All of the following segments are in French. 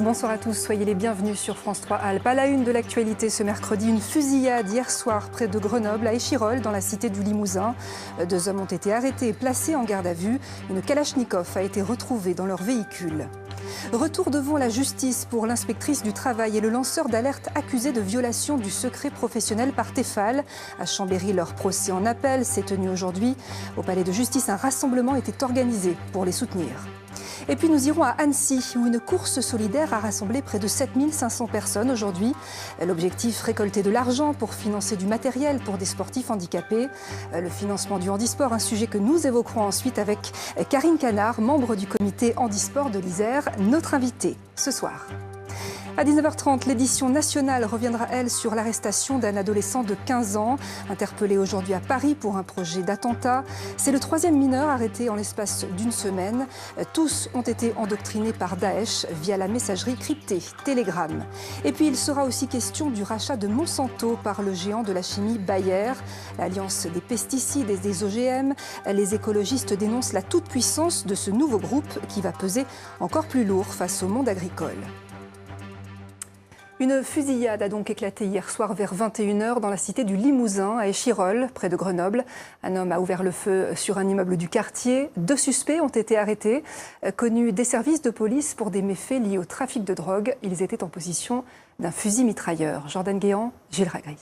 Bonsoir à tous, soyez les bienvenus sur France 3 Alpes. À la une de l'actualité ce mercredi, une fusillade hier soir près de Grenoble, à Échirolles, dans la cité du Limousin. 2 hommes ont été arrêtés et placés en garde à vue. Une Kalachnikov a été retrouvée dans leur véhicule. Retour devant la justice pour l'inspectrice du travail et le lanceur d'alerte accusé de violation du secret professionnel par Tefal. À Chambéry, leur procès en appel s'est tenu aujourd'hui. Au palais de justice, un rassemblement était organisé pour les soutenir. Et puis nous irons à Annecy, où une course solidaire a rassemblé près de 7500 personnes aujourd'hui. L'objectif, récolter de l'argent pour financer du matériel pour des sportifs handicapés. Le financement du handisport, un sujet que nous évoquerons ensuite avec Karine Canard, membre du comité handisport de l'Isère, notre invitée ce soir. À 19h30, l'édition nationale reviendra, elle, sur l'arrestation d'un adolescent de 15 ans, interpellé aujourd'hui à Paris pour un projet d'attentat. C'est le 3e mineur arrêté en l'espace d'une semaine. Tous ont été endoctrinés par Daesh via la messagerie cryptée Telegram. Et puis, il sera aussi question du rachat de Monsanto par le géant de la chimie Bayer. L'alliance des pesticides et des OGM. Les écologistes dénoncent la toute-puissance de ce nouveau groupe qui va peser encore plus lourd face au monde agricole. Une fusillade a donc éclaté hier soir vers 21h dans la cité du Limousin, à Échirolles, près de Grenoble. Un homme a ouvert le feu sur un immeuble du quartier. 2 suspects ont été arrêtés, connus des services de police pour des méfaits liés au trafic de drogue. Ils étaient en possession d'un fusil mitrailleur. Jordan Guéant, Gilles Ragri.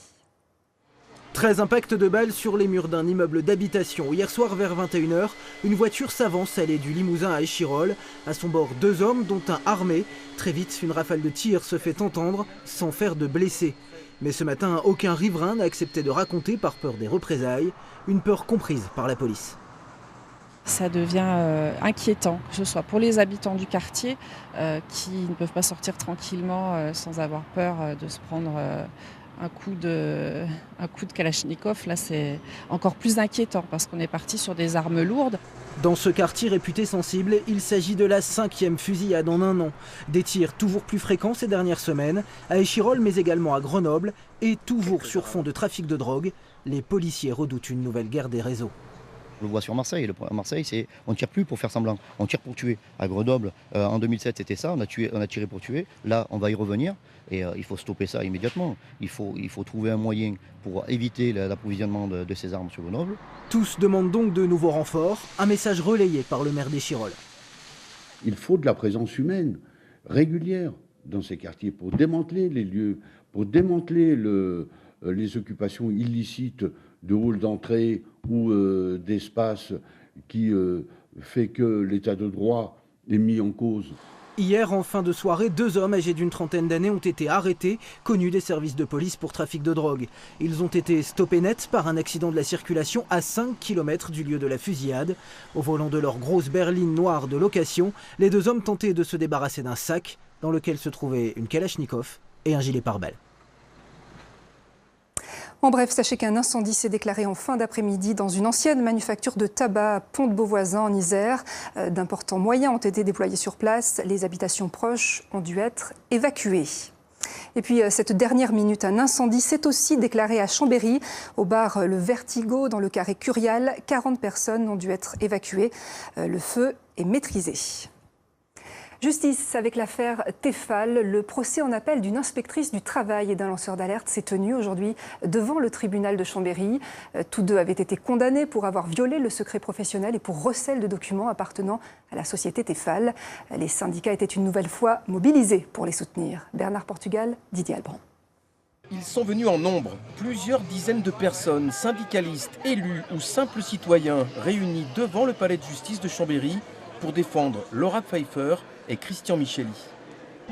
13 impacts de balles sur les murs d'un immeuble d'habitation. Hier soir vers 21h, une voiture s'avance, allée du Limousin à Échirolles. À son bord, 2 hommes, dont un armé. Très vite, une rafale de tirs se fait entendre, sans faire de blessés. Mais ce matin, aucun riverain n'a accepté de raconter par peur des représailles. Une peur comprise par la police. Ça devient inquiétant, que ce soit pour les habitants du quartier qui ne peuvent pas sortir tranquillement sans avoir peur de se prendre un coup de Kalachnikov. Là, c'est encore plus inquiétant parce qu'on est parti sur des armes lourdes. Dans ce quartier réputé sensible, il s'agit de la 5e fusillade en un an. Des tirs toujours plus fréquents ces dernières semaines, à Échirolles mais également à Grenoble, et toujours sur fond de trafic de drogue. Les policiers redoutent une nouvelle guerre des réseaux. On le voit sur Marseille. À Marseille, on ne tire plus pour faire semblant, on tire pour tuer. À Grenoble, en 2007, c'était ça, on a tiré pour tuer. Là, on va y revenir et il faut stopper ça immédiatement. Il faut trouver un moyen pour éviter l'approvisionnement de ces armes sur Grenoble. Tous demandent donc de nouveaux renforts, un message relayé par le maire d'Échirolles. Il faut de la présence humaine régulière dans ces quartiers pour démanteler les lieux, pour démanteler les occupations illicites de halls d'entrée ou d'espace qui fait que l'état de droit est mis en cause. Hier, en fin de soirée, 2 hommes âgés d'une trentaine d'années ont été arrêtés, connus des services de police pour trafic de drogue. Ils ont été stoppés net par un accident de la circulation à 5 km du lieu de la fusillade. Au volant de leur grosse berline noire de location, les 2 hommes tentaient de se débarrasser d'un sac dans lequel se trouvait une Kalachnikov et un gilet pare-balles. En bref, sachez qu'un incendie s'est déclaré en fin d'après-midi dans une ancienne manufacture de tabac à Pont-de-Beauvoisin en Isère. D'importants moyens ont été déployés sur place. Les habitations proches ont dû être évacuées. Et puis, cette dernière minute, un incendie s'est aussi déclaré à Chambéry, au bar Le Vertigo, dans le carré Curial. 40 personnes ont dû être évacuées. Le feu est maîtrisé. Justice avec l'affaire Tefal. Le procès en appel d'une inspectrice du travail et d'un lanceur d'alerte s'est tenu aujourd'hui devant le tribunal de Chambéry. Tous 2 avaient été condamnés pour avoir violé le secret professionnel et pour recel de documents appartenant à la société Tefal. Les syndicats étaient une nouvelle fois mobilisés pour les soutenir. Bernard Portugal, Didier Alban. Ils sont venus en nombre, plusieurs dizaines de personnes, syndicalistes, élus ou simples citoyens réunis devant le palais de justice de Chambéry pour défendre Laura Pfeiffer et Christian Micheli.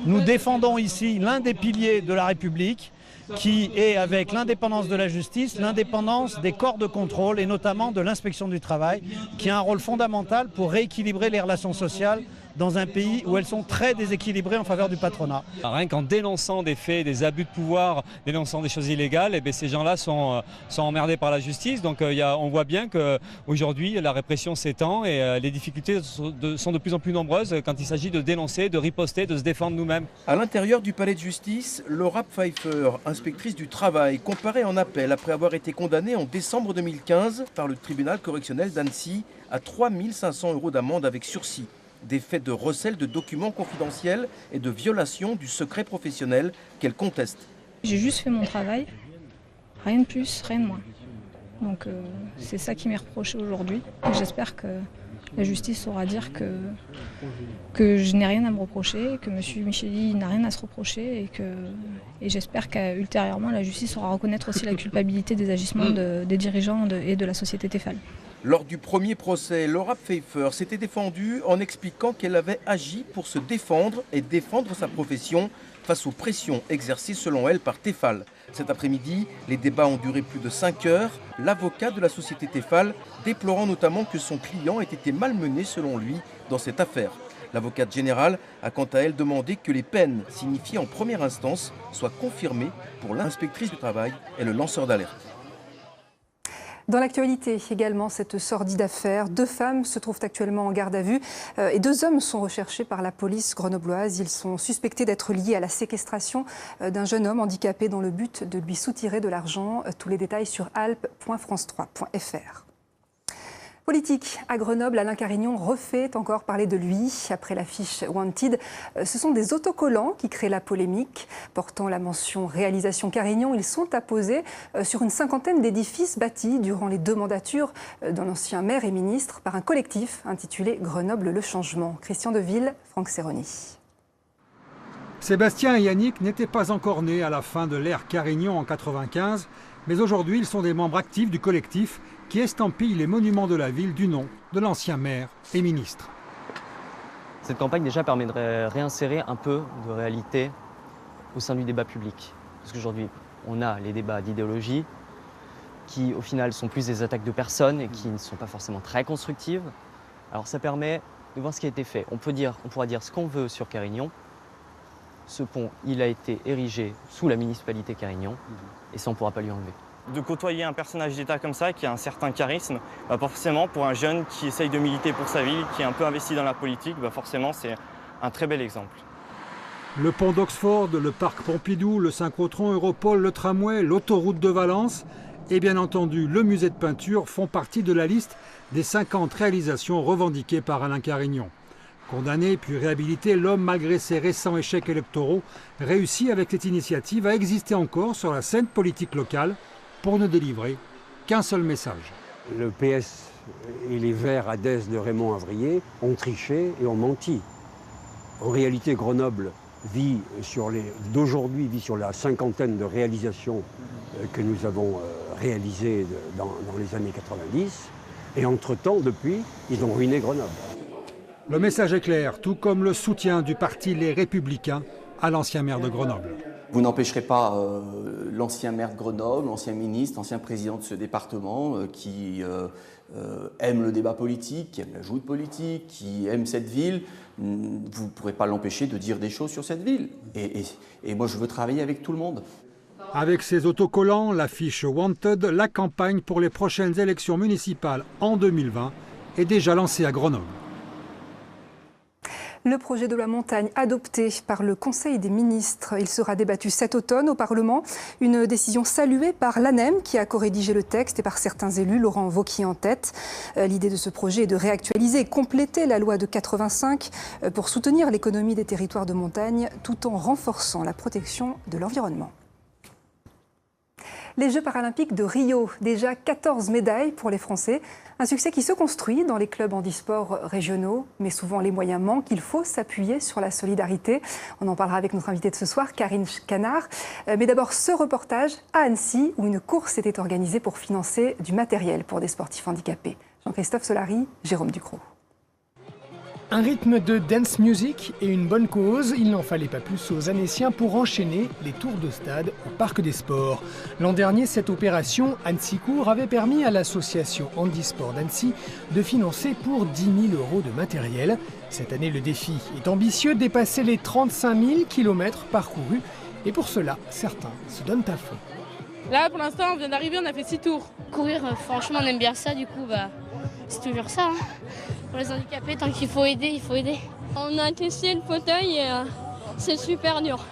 Nous défendons ici l'un des piliers de la République qui est, avec l'indépendance de la justice, l'indépendance des corps de contrôle et notamment de l'inspection du travail, qui a un rôle fondamental pour rééquilibrer les relations sociales dans un pays où elles sont très déséquilibrées en faveur du patronat. Rien qu'en dénonçant des faits, des abus de pouvoir, dénonçant des choses illégales, eh bien, ces gens-là sont emmerdés par la justice. Donc on voit bien qu'aujourd'hui la répression s'étend et les difficultés sont de plus en plus nombreuses quand il s'agit de dénoncer, de riposter, de se défendre nous-mêmes. À l'intérieur du palais de justice, Laura Pfeiffer, inspectrice du travail, comparaît en appel après avoir été condamnée en décembre 2015 par le tribunal correctionnel d'Annecy à 3 500 € d'amende avec sursis. Des faits de recel de documents confidentiels et de violation du secret professionnel qu'elle conteste. J'ai juste fait mon travail, rien de plus, rien de moins. Donc c'est ça qui m'est reproché aujourd'hui. J'espère que la justice saura dire que je n'ai rien à me reprocher, que M. Micheli n'a rien à se reprocher et j'espère qu'ultérieurement la justice saura reconnaître aussi la culpabilité des agissements des dirigeants et de la société Tefal. Lors du premier procès, Laura Pfeiffer s'était défendue en expliquant qu'elle avait agi pour se défendre et défendre sa profession face aux pressions exercées selon elle par Tefal. Cet après-midi, les débats ont duré plus de 5 heures. L'avocat de la société Tefal déplorant notamment que son client ait été malmené selon lui dans cette affaire. L'avocate générale a quant à elle demandé que les peines signifiées en première instance soient confirmées pour l'inspectrice du travail et le lanceur d'alerte. Dans l'actualité également, cette sordide affaire. 2 femmes se trouvent actuellement en garde à vue et 2 hommes sont recherchés par la police grenobloise. Ils sont suspectés d'être liés à la séquestration d'un jeune homme handicapé dans le but de lui soutirer de l'argent. Tous les détails sur alpes.france3.fr. Politique à Grenoble, Alain Carignon refait encore parler de lui. Après l'affiche Wanted, ce sont des autocollants qui créent la polémique. Portant la mention réalisation Carignon, ils sont apposés sur une 50aine d'édifices bâtis durant les 2 mandatures d'un ancien maire et ministre par un collectif intitulé Grenoble le changement. Christian Deville, Franck Serroni. Sébastien et Yannick n'étaient pas encore nés à la fin de l'ère Carignon en 1995, mais aujourd'hui ils sont des membres actifs du collectif qui estampille les monuments de la ville du nom de l'ancien maire et ministre. Cette campagne déjà permet de réinsérer un peu de réalité au sein du débat public. Parce qu'aujourd'hui, on a les débats d'idéologie qui au final sont plus des attaques de personnes et qui ne sont pas forcément très constructives. Alors ça permet de voir ce qui a été fait. On pourra dire ce qu'on veut sur Carignon. Ce pont, il a été érigé sous la municipalité Carignon et ça on ne pourra pas lui enlever. De côtoyer un personnage d'État comme ça, qui a un certain charisme, forcément pour un jeune qui essaye de militer pour sa ville, qui est un peu investi dans la politique, forcément c'est un très bel exemple. Le pont d'Oxford, le parc Pompidou, le synchrotron Europol, le tramway, l'autoroute de Valence et bien entendu le musée de peinture font partie de la liste des 50 réalisations revendiquées par Alain Carignon. Condamné puis réhabilité, l'homme, malgré ses récents échecs électoraux, réussit avec cette initiative à exister encore sur la scène politique locale pour ne délivrer qu'un seul message. Le PS et les Verts à Dez de Raymond Avrier ont triché et ont menti. En réalité, Grenoble d'aujourd'hui vit sur la 50aine de réalisations que nous avons réalisées dans les années 90. Et entre-temps, depuis, ils ont ruiné Grenoble. Le message est clair, tout comme le soutien du parti Les Républicains à l'ancien maire de Grenoble. Vous n'empêcherez pas l'ancien maire de Grenoble, l'ancien ministre, l'ancien président de ce département qui aime le débat politique, qui aime la joute politique, qui aime cette ville. Vous ne pourrez pas l'empêcher de dire des choses sur cette ville. Et moi, je veux travailler avec tout le monde. Avec ses autocollants, l'affiche Wanted, la campagne pour les prochaines élections municipales en 2020 est déjà lancée à Grenoble. Le projet de loi montagne adopté par le Conseil des ministres, il sera débattu cet automne au Parlement. Une décision saluée par l'ANEM qui a co-rédigé le texte et par certains élus, Laurent Wauquiez en tête. L'idée de ce projet est de réactualiser et compléter la loi de 85 pour soutenir l'économie des territoires de montagne tout en renforçant la protection de l'environnement. Les Jeux paralympiques de Rio, déjà 14 médailles pour les Français. Un succès qui se construit dans les clubs handisport régionaux, mais souvent les moyens manquent. Il faut s'appuyer sur la solidarité. On en parlera avec notre invitée de ce soir, Karine Canard. Mais d'abord, ce reportage à Annecy, où une course était organisée pour financer du matériel pour des sportifs handicapés. Jean-Christophe Solari, Jérôme Ducrot. Un rythme de dance music et une bonne cause, il n'en fallait pas plus aux Annéciens pour enchaîner les tours de stade au Parc des Sports. L'an dernier, cette opération Annecy-Court avait permis à l'association Handisport d'Annecy de financer pour 10 000 € de matériel. Cette année, le défi est ambitieux, dépasser les 35 000 km parcourus. Et pour cela, certains se donnent à fond. Là, pour l'instant, on vient d'arriver, on a fait 6 tours. Courir, franchement, on aime bien ça, du coup, c'est toujours ça. Pour les handicapés, tant qu'il faut aider, il faut aider. On a testé le fauteuil et c'est super dur.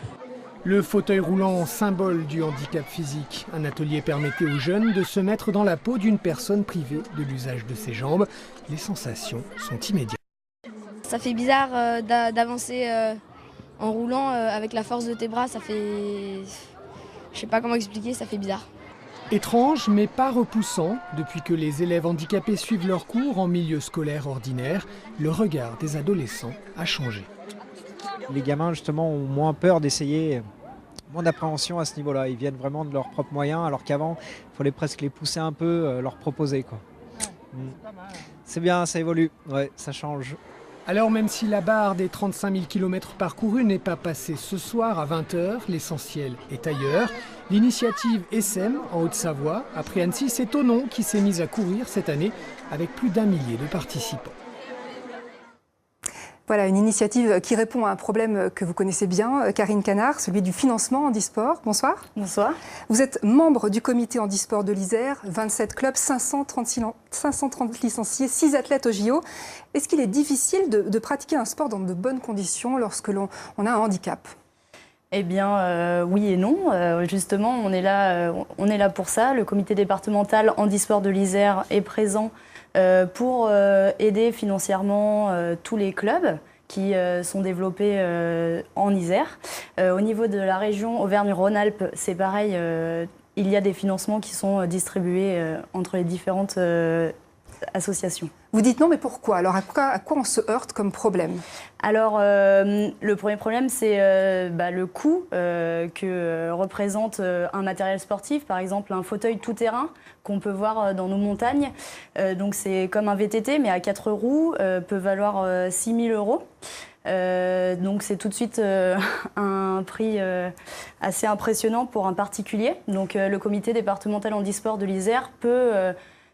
Le fauteuil roulant, symbole du handicap physique. Un atelier permettait aux jeunes de se mettre dans la peau d'une personne privée de l'usage de ses jambes. Les sensations sont immédiates. Ça fait bizarre d'avancer en roulant avec la force de tes bras, ça fait... Je sais pas comment expliquer, ça fait bizarre. Étrange mais pas repoussant, depuis que les élèves handicapés suivent leurs cours en milieu scolaire ordinaire, le regard des adolescents a changé. Les gamins justement ont moins peur d'essayer, moins d'appréhension à ce niveau-là. Ils viennent vraiment de leurs propres moyens, alors qu'avant, il fallait presque les pousser un peu, leur proposer, quoi. C'est bien, ça évolue, ouais, ça change. Alors même si la barre des 35 000 km parcourus n'est pas passée ce soir à 20h, l'essentiel est ailleurs. L'initiative SM en Haute-Savoie, après Annecy, c'est Thonon qui s'est mise à courir cette année avec plus d'1 millier de participants. Voilà, une initiative qui répond à un problème que vous connaissez bien, Karine Canard, celui du financement handisport. Bonsoir. Bonsoir. Vous êtes membre du comité handisport de l'Isère, 27 clubs, 530 licenciés, 6 athlètes au JO. Est-ce qu'il est difficile de pratiquer un sport dans de bonnes conditions lorsque l'on a un handicap ? Eh bien, oui et non. Justement, on est là pour ça. Le comité départemental handisport de l'Isère est présent pour aider financièrement tous les clubs qui sont développés en Isère. Au niveau de la région Auvergne-Rhône-Alpes, c'est pareil, il y a des financements qui sont distribués entre les différentes associations. Vous dites non, mais pourquoi ? Alors à quoi on se heurte comme problème ? Alors le premier problème, c'est le coût que représente un matériel sportif, par exemple un fauteuil tout-terrain qu'on peut voir dans nos montagnes. Donc c'est comme un VTT, mais à 4 roues, peut valoir 6 000 €. Donc c'est tout de suite un prix assez impressionnant pour un particulier. Donc le comité départemental handisport de l'Isère peut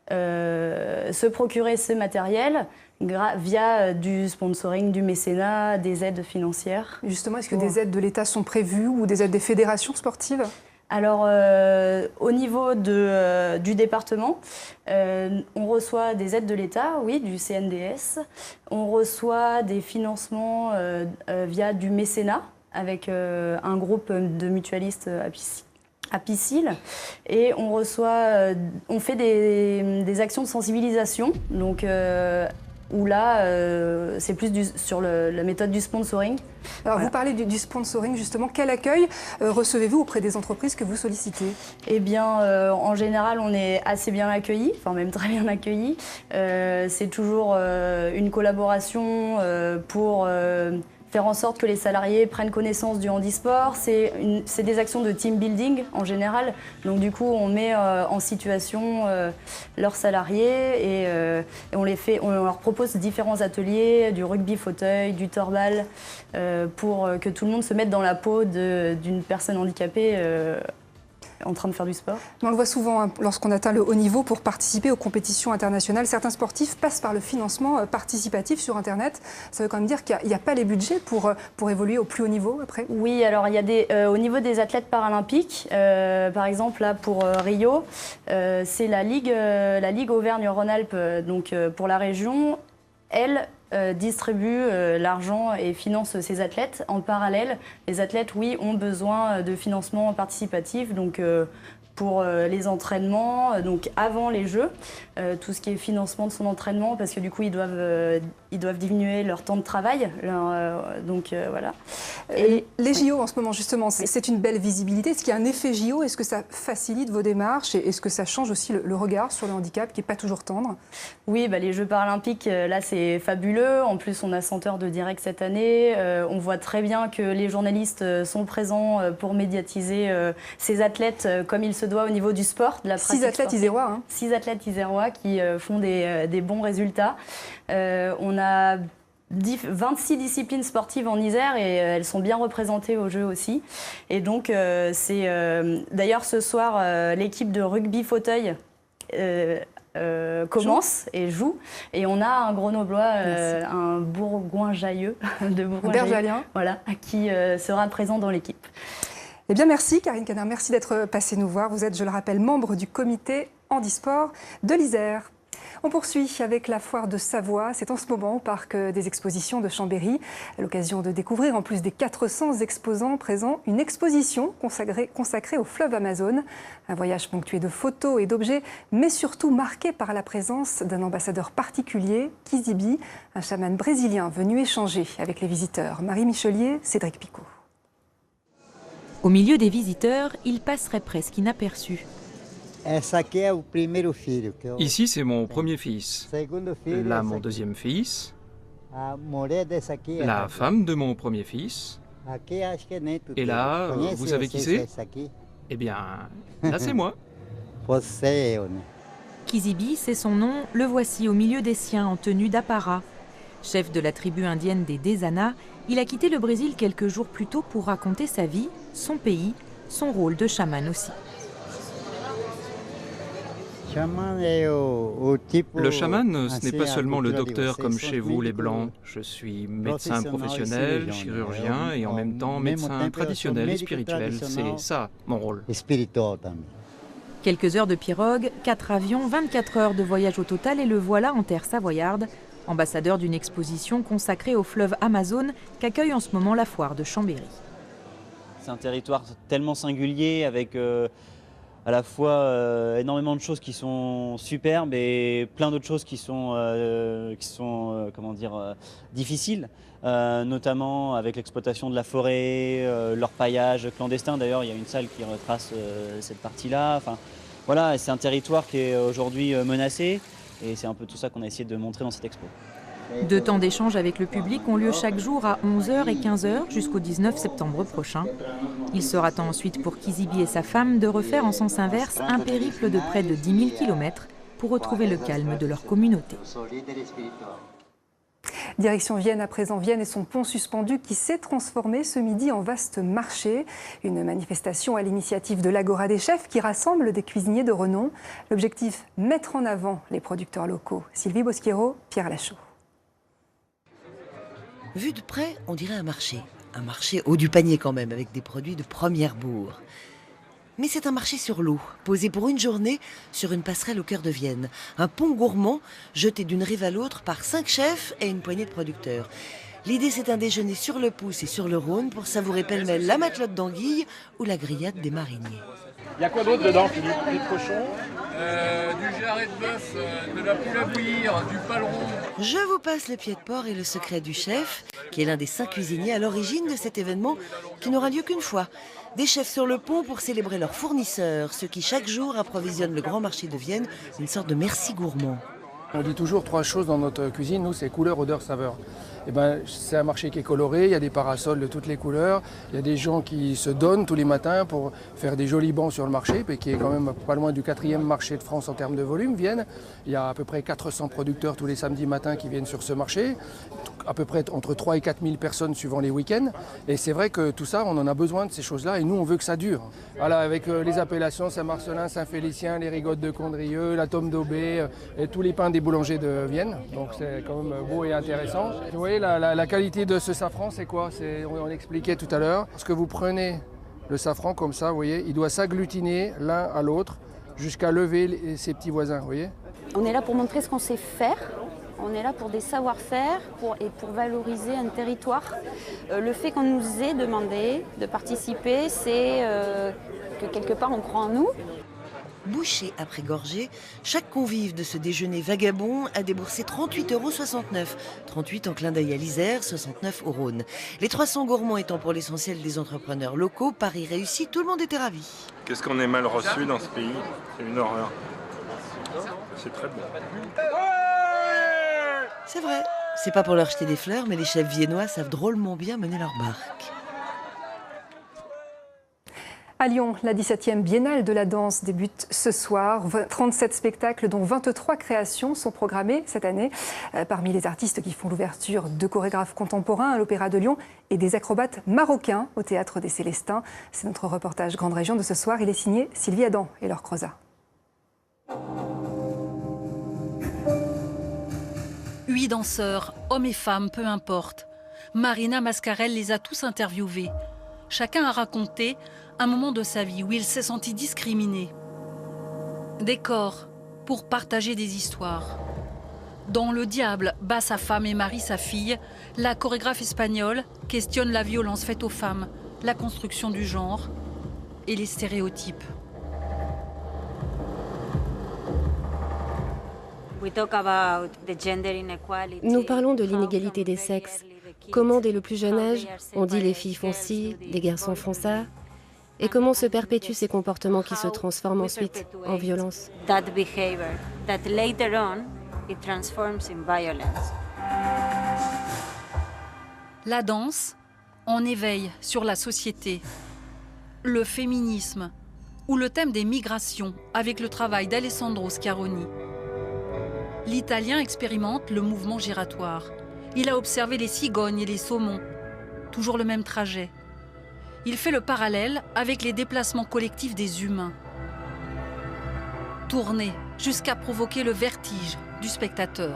se procurer ce matériel via du sponsoring, du mécénat, des aides financières. Justement, est-ce que des aides de l'État sont prévues ou des aides des fédérations sportives ? Alors, au niveau du département, on reçoit des aides de l'État, oui, du CNDS. On reçoit des financements via du mécénat avec un groupe de mutualistes à Piscille, et on fait des actions de sensibilisation, donc où là c'est plus sur la méthode du sponsoring. Alors vous parlez du sponsoring justement, quel accueil recevez-vous auprès des entreprises que vous sollicitez ? Eh bien en général on est assez bien accueillis, enfin même très bien accueillis. C'est toujours une collaboration pour faire en sorte que les salariés prennent connaissance du handisport. C'est des actions de team building en général. Donc du coup, on met en situation leurs salariés et on leur propose différents ateliers, du rugby fauteuil, du torbal, pour que tout le monde se mette dans la peau d'une personne handicapée en train de faire du sport. On le voit souvent lorsqu'on atteint le haut niveau pour participer aux compétitions internationales. Certains sportifs passent par le financement participatif sur Internet. Ça veut quand même dire qu'il n'y a pas les budgets pour évoluer au plus haut niveau après ? Oui, alors il y a au niveau des athlètes paralympiques, par exemple là pour Rio, c'est la Ligue Auvergne-Rhône-Alpes, donc pour la région, elle distribue l'argent et finance ses athlètes. En parallèle, les athlètes, oui, ont besoin de financement participatif, donc pour les entraînements, donc avant les Jeux, tout ce qui est financement de son entraînement, parce que du coup, ils doivent diminuer leur temps de travail. Donc voilà. Et les JO en ce moment, justement, c'est une belle visibilité. Est-ce qu'il y a un effet JO ? Est-ce que ça facilite vos démarches ? Et est-ce que ça change aussi le regard sur le handicap qui n'est pas toujours tendre ? Oui, les Jeux paralympiques, là, c'est fabuleux. En plus, on a 100 heures de direct cette année. On voit très bien que les journalistes sont présents pour médiatiser ces athlètes comme il se doit au niveau du sport, de la pratique 6 athlètes isérois. 6 athlètes isérois qui font des bons résultats. On a 26 disciplines sportives en Isère et elles sont bien représentées aux Jeux aussi. Et donc, d'ailleurs, ce soir, l'équipe de rugby fauteuil commence et joue. Et on a un Grenoblois, un Bourgoin-Jailleux de Bourgoin-Jailleux, voilà, qui sera présent dans l'équipe. Eh bien, merci Karine Canard, merci d'être passée nous voir. Vous êtes, je le rappelle, membre du comité handisport de l'Isère. On poursuit avec la foire de Savoie. C'est en ce moment au parc des expositions de Chambéry. À l'occasion de découvrir, en plus des 400 exposants présents, une exposition consacrée au fleuve Amazone. Un voyage ponctué de photos et d'objets, mais surtout marqué par la présence d'un ambassadeur particulier, Kizibi, un chaman brésilien venu échanger avec les visiteurs. Marie Michelier, Cédric Picot. Au milieu des visiteurs, il passerait presque inaperçu. Ici, c'est mon premier fils. Là, mon deuxième fils. La femme de mon premier fils. Et là, vous savez qui c'est? Eh bien, là, c'est moi. Kizibi, c'est son nom, le voici au milieu des siens en tenue d'apparat. Chef de la tribu indienne des Desana, il a quitté le Brésil quelques jours plus tôt pour raconter sa vie, son pays, son rôle de chaman aussi. Le chaman, ce n'est pas seulement le docteur comme chez vous les Blancs. Je suis médecin professionnel, chirurgien et en même temps médecin traditionnel et spirituel. C'est ça mon rôle. Quelques heures de pirogue, 4 avions, 24 heures de voyage au total et le voilà en terre savoyarde, ambassadeur d'une exposition consacrée au fleuve Amazone qu'accueille en ce moment la foire de Chambéry. C'est un territoire tellement singulier avec à la fois énormément de choses qui sont superbes et plein d'autres choses qui sont difficiles, notamment avec l'exploitation de la forêt, l'orpaillage clandestin. D'ailleurs, il y a une salle qui retrace cette partie-là. Enfin, voilà, c'est un territoire qui est aujourd'hui menacé et c'est un peu tout ça qu'on a essayé de montrer dans cette expo. 2 temps d'échange avec le public ont lieu chaque jour à 11h et 15h jusqu'au 19 septembre prochain. Il sera temps ensuite pour Kizibi et sa femme de refaire en sens inverse un périple de près de 10 000 km pour retrouver le calme de leur communauté. Direction Vienne à présent, Vienne et son pont suspendu qui s'est transformé ce midi en vaste marché. Une manifestation à l'initiative de l'Agora des chefs qui rassemble des cuisiniers de renom. L'objectif, mettre en avant les producteurs locaux. Sylvie Bosquiero, Pierre Lachaud. Vu de près, on dirait un marché haut du panier quand même, avec des produits de première bourre. Mais c'est un marché sur l'eau, posé pour une journée sur une passerelle au cœur de Vienne. Un pont gourmand, jeté d'une rive à l'autre par 5 chefs et une poignée de producteurs. L'idée, c'est un déjeuner sur le Pouce et sur le Rhône pour savourer pêle-mêle la matelote d'anguille ou la grillade des mariniers. Il y a quoi d'autre dedans, Philippe? Du cochon, du jarret de bœuf, de la poule à bouillir, du paleron. Je vous passe le pied de porc et le secret du chef, qui est l'un des 5 cuisiniers à l'origine de cet événement qui n'aura lieu qu'une fois. Des chefs sur le pont pour célébrer leurs fournisseurs, ceux qui chaque jour approvisionnent le grand marché de Vienne, une sorte de merci gourmand. On dit toujours 3 choses dans notre cuisine, nous c'est couleur, odeur, saveur. Eh ben, c'est un marché qui est coloré, il y a des parasols de toutes les couleurs, il y a des gens qui se donnent tous les matins pour faire des jolis bancs sur le marché, qui est quand même pas loin du 4e marché de France en termes de volume, Vienne. Il y a à peu près 400 producteurs tous les samedis matins qui viennent sur ce marché, à peu près entre 3 et 4 000 personnes suivant les week-ends. Et c'est vrai que tout ça, on en a besoin de ces choses-là et nous on veut que ça dure. Voilà, avec les appellations Saint-Marcelin, Saint-Félicien, les rigottes de Condrieu, la tome d'Aubé et tous les pains des boulangers de Vienne. Donc c'est quand même beau et intéressant. Vous voyez, la qualité de ce safran, c'est quoi? On expliquait tout à l'heure. Parce que vous prenez le safran comme ça, vous voyez, il doit s'agglutiner l'un à l'autre jusqu'à lever ses petits voisins, vous voyez. On est là pour montrer ce qu'on sait faire. On est là pour des savoir-faire et pour valoriser un territoire. Le fait qu'on nous ait demandé de participer, c'est que quelque part on croit en nous. Bouchée après gorgée, chaque convive de ce déjeuner vagabond a déboursé 38,69 €. 38 en clin d'œil à l'Isère, 69 au Rhône. Les 300 gourmands étant pour l'essentiel des entrepreneurs locaux, pari réussi, tout le monde était ravi. Qu'est-ce qu'on est mal reçu dans ce pays? C'est une horreur. C'est très bon. C'est vrai, c'est pas pour leur jeter des fleurs, mais les chefs viennois savent drôlement bien mener leur barque. À Lyon, la 17e Biennale de la danse débute ce soir. 37 spectacles, dont 23 créations, sont programmés cette année. Parmi les artistes qui font l'ouverture, 2 chorégraphes contemporains à l'Opéra de Lyon et des acrobates marocains au Théâtre des Célestins. C'est notre reportage Grande Région de ce soir. Il est signé Sylvie Adam et Laure Crozat. 8 danseurs, hommes et femmes, peu importe. Marina Mascarel les a tous interviewés. Chacun a raconté un moment de sa vie où il s'est senti discriminé. Des corps pour partager des histoires. Dans Le Diable bat sa femme et marie sa fille, la chorégraphe espagnole questionne la violence faite aux femmes, la construction du genre et les stéréotypes. Nous parlons de l'inégalité des sexes. Comment, dès le plus jeune âge, on dit les filles font ci, les garçons font ça, et comment se perpétuent ces comportements qui se transforment ensuite en violence. La danse en éveille sur la société, le féminisme ou le thème des migrations avec le travail d'Alessandro Schiaroni. L'Italien expérimente le mouvement giratoire. Il a observé les cigognes et les saumons. Toujours le même trajet. Il fait le parallèle avec les déplacements collectifs des humains. Tourner jusqu'à provoquer le vertige du spectateur.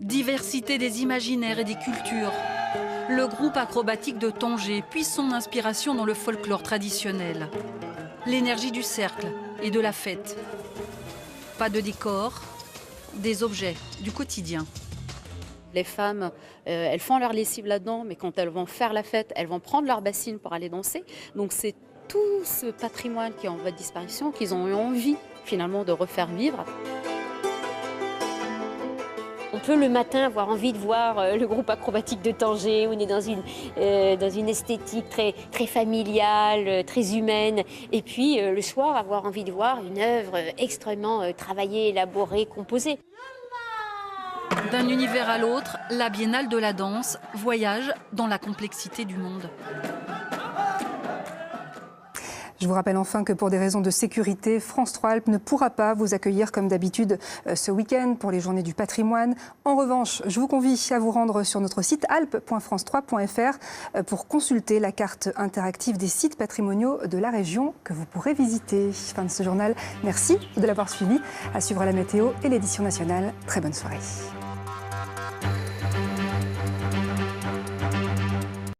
Diversité des imaginaires et des cultures. Le groupe acrobatique de Tanger puise son inspiration dans le folklore traditionnel. L'énergie du cercle et de la fête. Pas de décor, des objets du quotidien. Les femmes, elles font leur lessive là-dedans, mais quand elles vont faire la fête, elles vont prendre leur bassine pour aller danser. Donc c'est tout ce patrimoine qui est en voie de disparition, qu'ils ont eu envie finalement de refaire vivre. On peut le matin avoir envie de voir le groupe acrobatique de Tanger, où on est dans une esthétique très familiale, très humaine. Et puis le soir, avoir envie de voir une œuvre extrêmement travaillée, élaborée, composée. D'un univers à l'autre, la Biennale de la danse voyage dans la complexité du monde. Je vous rappelle enfin que pour des raisons de sécurité, France 3 Alpes ne pourra pas vous accueillir comme d'habitude ce week-end pour les Journées du patrimoine. En revanche, je vous convie à vous rendre sur notre site alpes.france3.fr pour consulter la carte interactive des sites patrimoniaux de la région que vous pourrez visiter. Fin de ce journal. Merci de l'avoir suivi. À suivre la météo et l'édition nationale. Très bonne soirée.